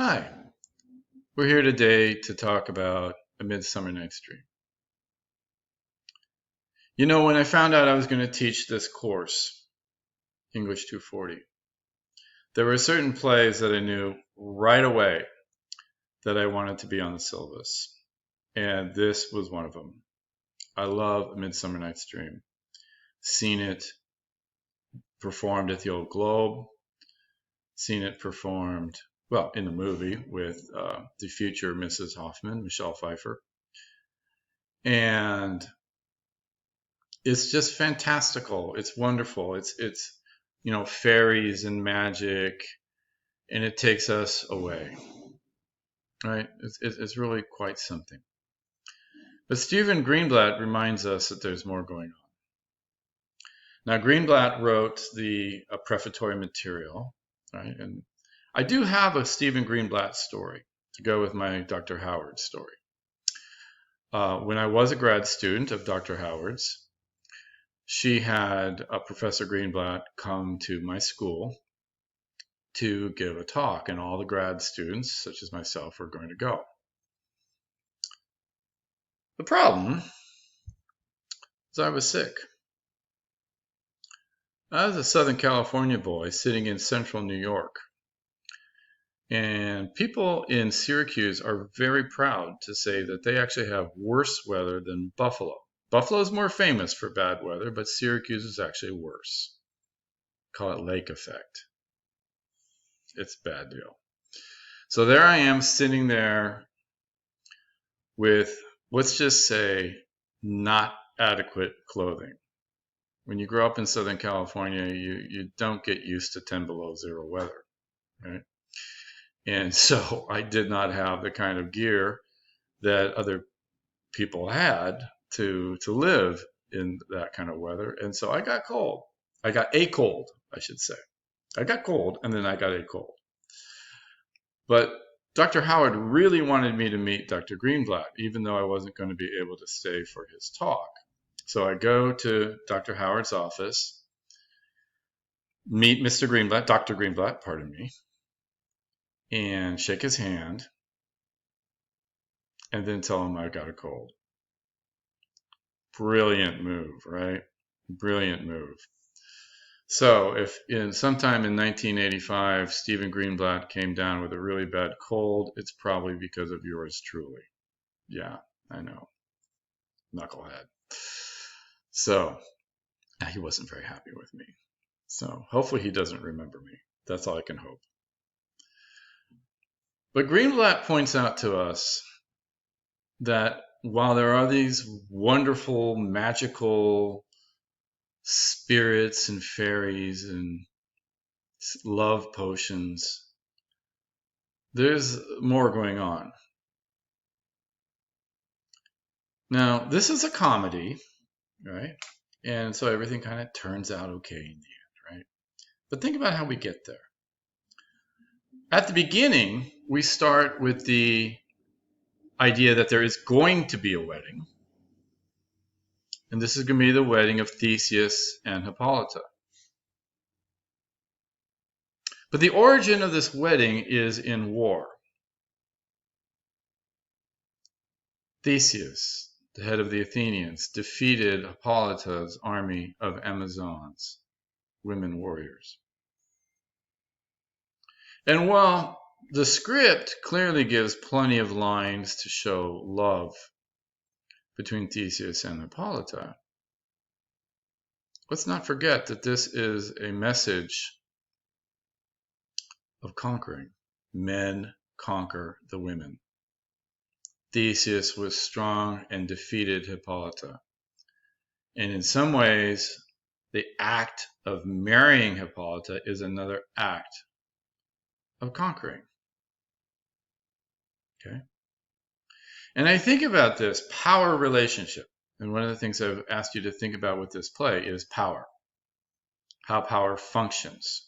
Hi, we're here today to talk about A Midsummer Night's Dream. You know, when I found out I was going to teach this course, English 240, there were certain plays that I knew right away that I wanted to be on the syllabus. And this was one of them. I love A Midsummer Night's Dream. Seen it performed at the Old Globe, seen it performed, well, in the movie with the future Mrs. Hoffman, Michelle Pfeiffer. And it's just fantastical. It's wonderful. It's fairies and magic, and it takes us away, right? It's really quite something. But Stephen Greenblatt reminds us that there's more going on. Now, Greenblatt wrote the prefatory material, right? And I do have a Stephen Greenblatt story to go with my Dr. Howard story. When I was a grad student of Dr. Howard's, she had Professor Greenblatt come to my school to give a talk, and all the grad students, such as myself, were going to go. The problem is I was sick. I was a Southern California boy sitting in central New York. And people in Syracuse are very proud to say that they actually have worse weather than Buffalo. Buffalo is more famous for bad weather, but Syracuse is actually worse. Call it lake effect. It's a bad deal. So there I am sitting there with, let's just say, not adequate clothing. When you grow up in Southern California, you don't get used to 10 below zero weather, right? And so I did not have the kind of gear that other people had to live in that kind of weather. And so I got cold. I got a cold, I should say. I got cold, and then I got a cold. But Dr. Howard really wanted me to meet Dr. Greenblatt, even though I wasn't going to be able to stay for his talk. So I go to Dr. Howard's office, meet Mr. Greenblatt, Dr. Greenblatt, pardon me, and shake his hand, and then tell him I got a cold. Brilliant move, right? Brilliant move. So if sometime in 1985, Stephen Greenblatt came down with a really bad cold, it's probably because of yours truly. Yeah, I know. Knucklehead. So he wasn't very happy with me. So hopefully he doesn't remember me. That's all I can hope. But Greenblatt points out to us that while there are these wonderful, magical spirits and fairies and love potions, there's more going on. Now, this is a comedy, right? And so everything kind of turns out okay in the end, right? But think about how we get there. At the beginning, we start with the idea that there is going to be a wedding. And this is going to be the wedding of Theseus and Hippolyta. But the origin of this wedding is in war. Theseus, the head of the Athenians, defeated Hippolyta's army of Amazons, women warriors. And while the script clearly gives plenty of lines to show love between Theseus and Hippolyta, let's not forget that this is a message of conquering. Men conquer the women. Theseus was strong and defeated Hippolyta. And in some ways, the act of marrying Hippolyta is another act of conquering. Okay? And I think about this power relationship. And one of the things I've asked you to think about with this play is power. How power functions.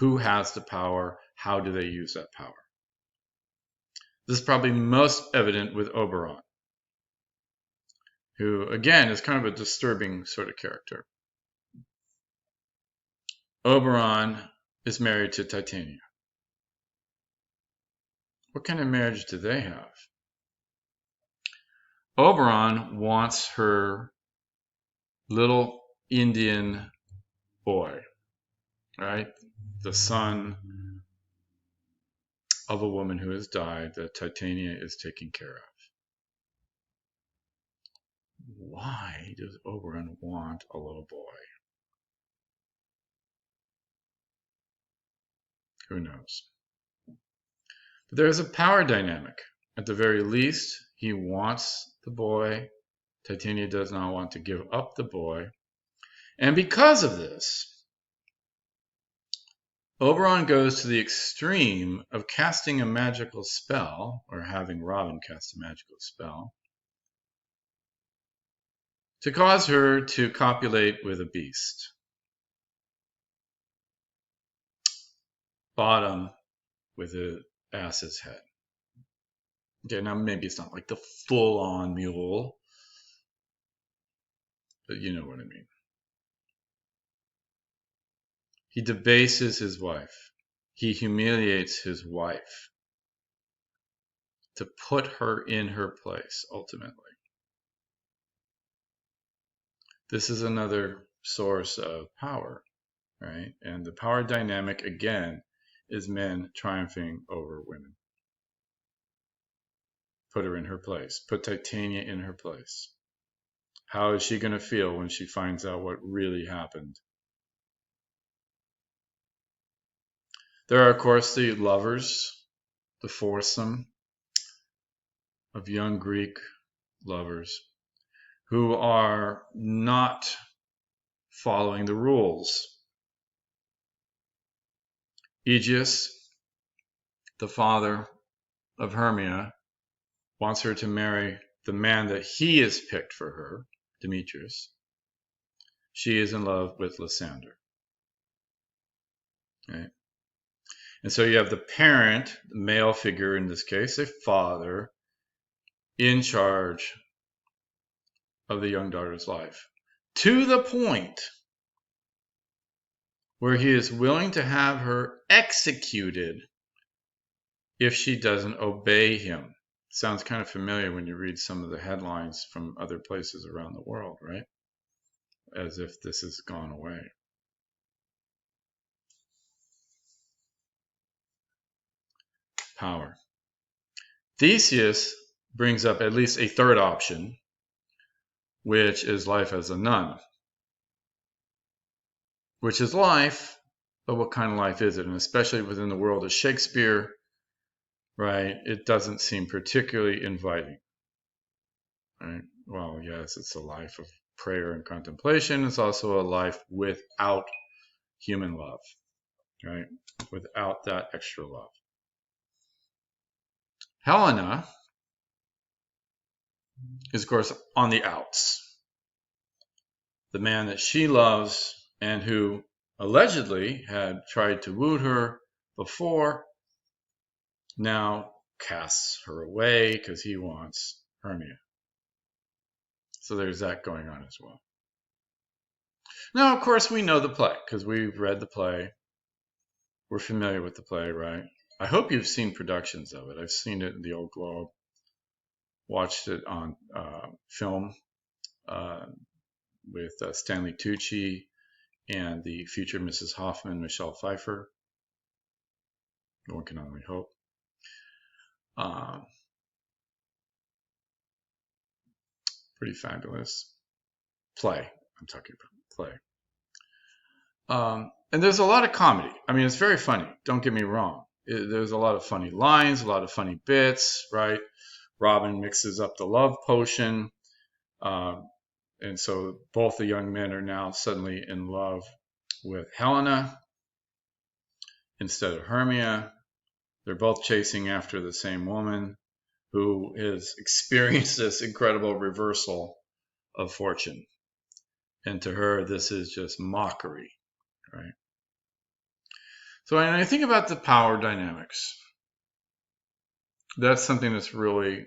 Who has the power? How do they use that power? This is probably most evident with Oberon, who, again, is kind of a disturbing sort of character. Oberon is married to Titania. What kind of marriage do they have? Oberon wants her little Indian boy, right? The son of a woman who has died that Titania is taking care of. Why does Oberon want a little boy? Who knows? But there's a power dynamic. At the very least, he wants the boy. Titania does not want to give up the boy. And because of this, Oberon goes to the extreme of casting a magical spell, or having Robin cast a magical spell, to cause her to copulate with a beast. Bottom with an ass's head. Okay, now maybe it's not like the full-on mule, but you know what I mean. He debases his wife. He humiliates his wife to put her in her place, ultimately. This is another source of power, right? And the power dynamic, again, is men triumphing over women. Put her in her place. Put Titania in her place. How is she going to feel when she finds out what really happened? There are, of course, the lovers, the foursome of young Greek lovers who are not following the rules. Aegeus, the father of Hermia, wants her to marry the man that he has picked for her, Demetrius. She is in love with Lysander. Okay? And so you have the parent, the male figure in this case, a father, in charge of the young daughter's life, to the point where he is willing to have her executed if she doesn't obey him. Sounds kind of familiar when you read some of the headlines from other places around the world, right? As if this has gone away. Power. Theseus brings up at least a third option, which is life as a nun. Which is life, but what kind of life is it? And especially within the world of Shakespeare, right, it doesn't seem particularly inviting. Right? Well, yes, it's a life of prayer and contemplation. It's also a life without human love, right? Without that extra love. Helena is, of course, on the outs. The man that she loves and who allegedly had tried to woo her before now casts her away because he wants Hermia. So there's that going on as well. Now, of course, we know the play because we've read the play. We're familiar with the play, right? I hope you've seen productions of it. I've seen it in the Old Globe, watched it on film with Stanley Tucci and the future Mrs. Hoffman, Michelle Pfeiffer. One can only hope. Pretty fabulous play. I'm talking about play. And there's a lot of comedy. I mean, it's very funny. Don't get me wrong. There's a lot of funny lines, a lot of funny bits, right? Robin mixes up the love potion. And so both the young men are now suddenly in love with Helena instead of Hermia. They're both chasing after the same woman who has experienced this incredible reversal of fortune. And to her, this is just mockery, right? So when I think about the power dynamics, that's something that's really,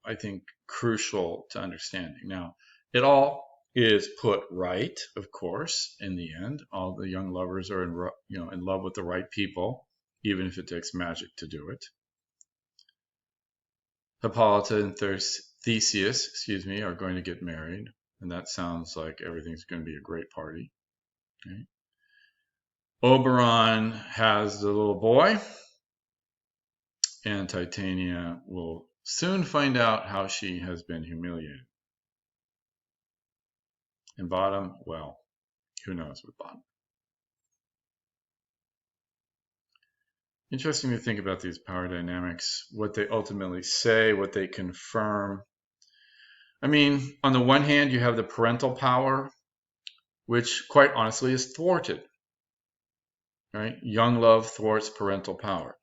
I think crucial to understanding. Now, it all is put right, of course, in the end. All the young lovers are in love with the right people, even if it takes magic to do it. Hippolyta and Theseus, are going to get married, and that sounds like everything's going to be a great party. Okay. Oberon has the little boy, and Titania will soon find out how she has been humiliated. And Bottom, well, who knows with Bottom. Interesting to think about these power dynamics, what they ultimately say, what they confirm. I mean, on the one hand, you have the parental power, which quite honestly is thwarted. Right? Young love thwarts parental power.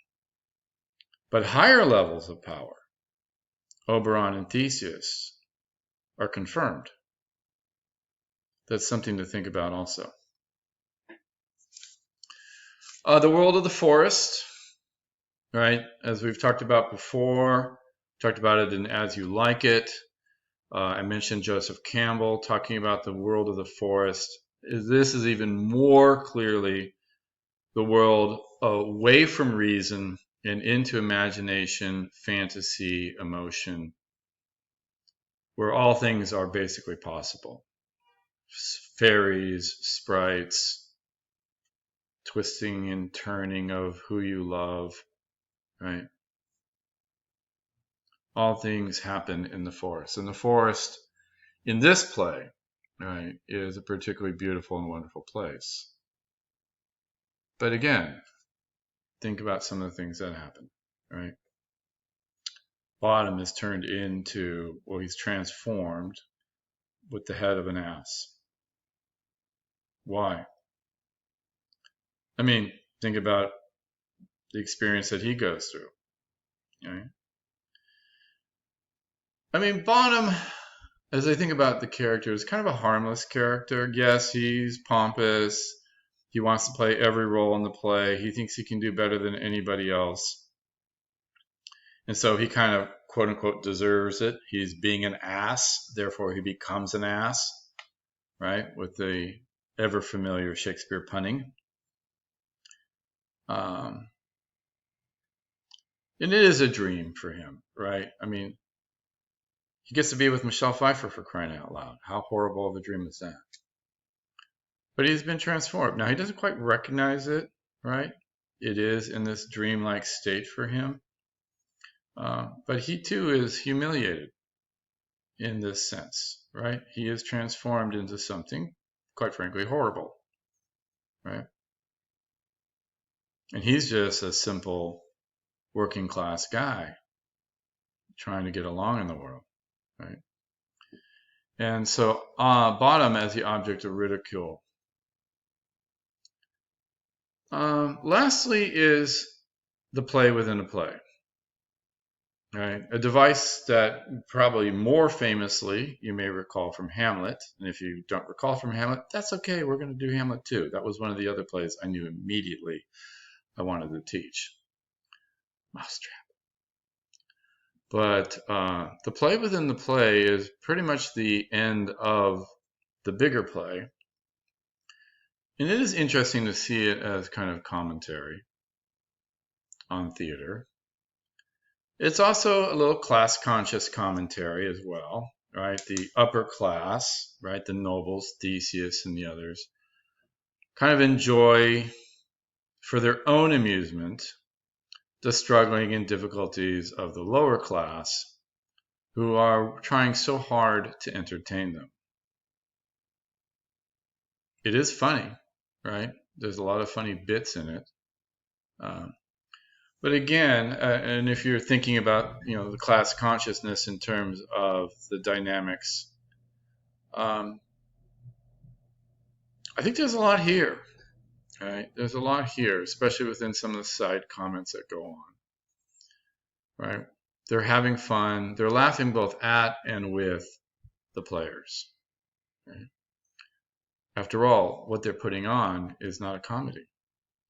But higher levels of power, Oberon and Theseus, are confirmed. That's something to think about also. The world of the forest, right? As we've talked about before, talked about it in As You Like It. I mentioned Joseph Campbell talking about the world of the forest. This is even more clearly the world away from reason and into imagination, fantasy, emotion, where all things are basically possible. Fairies, sprites, twisting and turning of who you love, right? All things happen in the forest. And the forest in this play, right, is a particularly beautiful and wonderful place. But again, think about some of the things that happen, right? Bottom is turned into, well, he's transformed with the head of an ass. Why? I mean, think about the experience that he goes through, right? I mean, Bottom, as I think about the character, is kind of a harmless character. Yes, he's pompous. He wants to play every role in the play. He thinks he can do better than anybody else. And so he kind of, quote unquote, deserves it. He's being an ass, therefore he becomes an ass, right? With the ever familiar Shakespeare punning. And it is a dream for him, right? I mean, he gets to be with Michelle Pfeiffer, for crying out loud. How horrible of a dream is that? But he's been transformed. Now, he doesn't quite recognize it, right? It is in this dreamlike state for him. But he too is humiliated in this sense, right? He is transformed into something, quite frankly, horrible, right? And he's just a simple working class guy trying to get along in the world, right? And so Bottom as the object of ridicule. Lastly is the play within a play. Right? A device that probably more famously you may recall from Hamlet. And if you don't recall from Hamlet, that's okay. We're going to do Hamlet too. That was one of the other plays I knew immediately I wanted to teach. Mousetrap. But the play within the play is pretty much the end of the bigger play. And it is interesting to see it as kind of commentary on theater. It's also a little class-conscious commentary as well, right? The upper class, right? The nobles, Theseus and the others, kind of enjoy, for their own amusement, the struggling and difficulties of the lower class who are trying so hard to entertain them. It is funny, right? There's a lot of funny bits in it. But again, and if you're thinking about, the class consciousness in terms of the dynamics, I think there's a lot here, right? There's a lot here, especially within some of the side comments that go on, right? They're having fun. They're laughing both at and with the players. Right? After all, what they're putting on is not a comedy.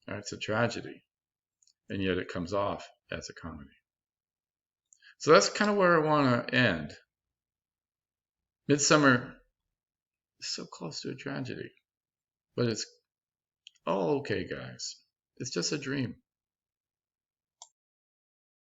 Right? It's a tragedy. And yet it comes off as a comedy. So that's kind of where I want to end. Midsummer is so close to a tragedy. But it's, oh, okay, guys. It's just a dream.